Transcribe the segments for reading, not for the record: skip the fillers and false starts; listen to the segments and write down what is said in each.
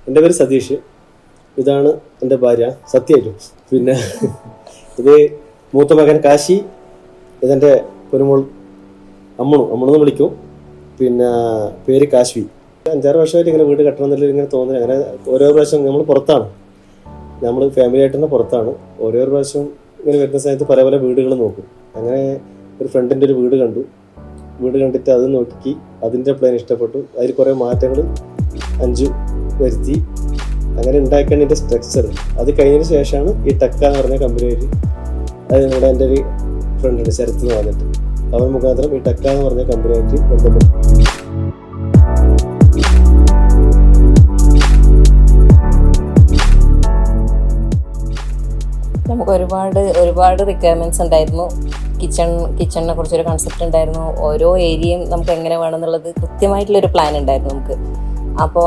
എൻ്റെ പേര് സതീഷ്. ഇതാണ് എൻ്റെ ഭാര്യ സത്യമായിട്ടും. പിന്നെ ഇത് മൂത്ത മകൻ കാശി. ഇതെൻ്റെ പൊന്നുമോൾ അമ്മണെന്ന് വിളിക്കും. പിന്നെ പേര് കാശ്വി. 5-6 വർഷമായിട്ട് ഇങ്ങനെ വീട് കെട്ടണം എന്നുള്ള ഇങ്ങനെ തോന്നുന്നത്. അങ്ങനെ ഓരോ പ്രാവശ്യം നമ്മൾ ഫാമിലി ആയിട്ട് തന്നെ പുറത്താണ്. ഓരോ പ്രാവശ്യം ഇങ്ങനെ വരുന്ന സമയത്ത് പല പല വീടുകൾ നോക്കും. അങ്ങനെ ഒരു ഫ്രണ്ടിൻ്റെ ഒരു വീട് കണ്ടിട്ട് അത് നോക്കി അതിൻ്റെ പ്ലാൻ ഇഷ്ടപ്പെട്ടു. അതിൽ കുറേ മാറ്റങ്ങൾ 5 വരുത്തി അങ്ങനെ ഉണ്ടാക്കേണ്ട ഇതിൻ്റെ സ്ട്രക്ചർ. അത് കഴിഞ്ഞതിന് ശേഷമാണ് ഈ ടക്ക എന്ന് പറഞ്ഞ കമ്പനിയായിട്ട്, അത് നമ്മുടെ എൻ്റെ ഒരു ഫ്രണ്ടുണ്ട് ശരത്ത് എന്ന് പറഞ്ഞിട്ട്, അവൻ മുഖാന്തരം ഈ ടക്ക എന്ന് പറഞ്ഞ കമ്പനിയായിട്ട് ബന്ധപ്പെട്ടു. നമുക്ക് ഒരുപാട് റിക്വയർമെൻറ്റ്സ് ഉണ്ടായിരുന്നു. കിച്ചണിനെ കുറിച്ചൊരു കൺസെപ്റ്റ് ഉണ്ടായിരുന്നു. ഓരോ ഏരിയയും നമുക്ക് എങ്ങനെ വേണമെന്നുള്ളത് കൃത്യമായിട്ടുള്ളൊരു പ്ലാൻ ഉണ്ടായിരുന്നു നമുക്ക്. അപ്പോൾ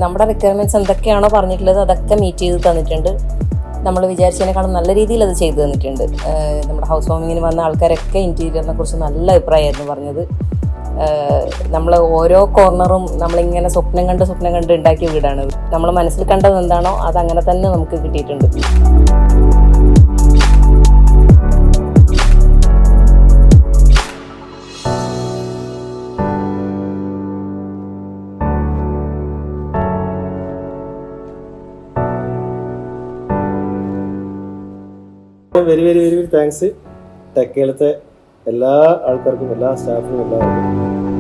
നമ്മുടെ റിക്വയർമെൻറ്റ്സ് എന്തൊക്കെയാണോ പറഞ്ഞിട്ടുള്ളത് അതൊക്കെ മീറ്റ് ചെയ്ത് തന്നിട്ടുണ്ട്. നമ്മൾ വിചാരിച്ചതിനേക്കാളും നല്ല രീതിയിൽ അത് ചെയ്തു തന്നിട്ടുണ്ട്. നമ്മുടെ ഹൗസ് വാമിങ്ങിന് വന്ന ആൾക്കാരൊക്കെ ഇൻറ്റീരിയറിനെ കുറിച്ച് നല്ല അഭിപ്രായമായിരുന്നു പറഞ്ഞത്. നമ്മൾ ഓരോ കോർണറും നമ്മളിങ്ങനെ സ്വപ്നം കണ്ട് ഉണ്ടാക്കിയ വീടാണ്. നമ്മൾ മനസ്സിൽ കണ്ടത് എന്താണോ അതങ്ങനെ തന്നെ നമുക്ക് കിട്ടിയിട്ടുണ്ട്. Very very very very thanks ടെക്കേലത്തെ എല്ലാ ആൾക്കാർക്കും, എല്ലാ സ്റ്റാഫിനും, എല്ലാവർക്കും.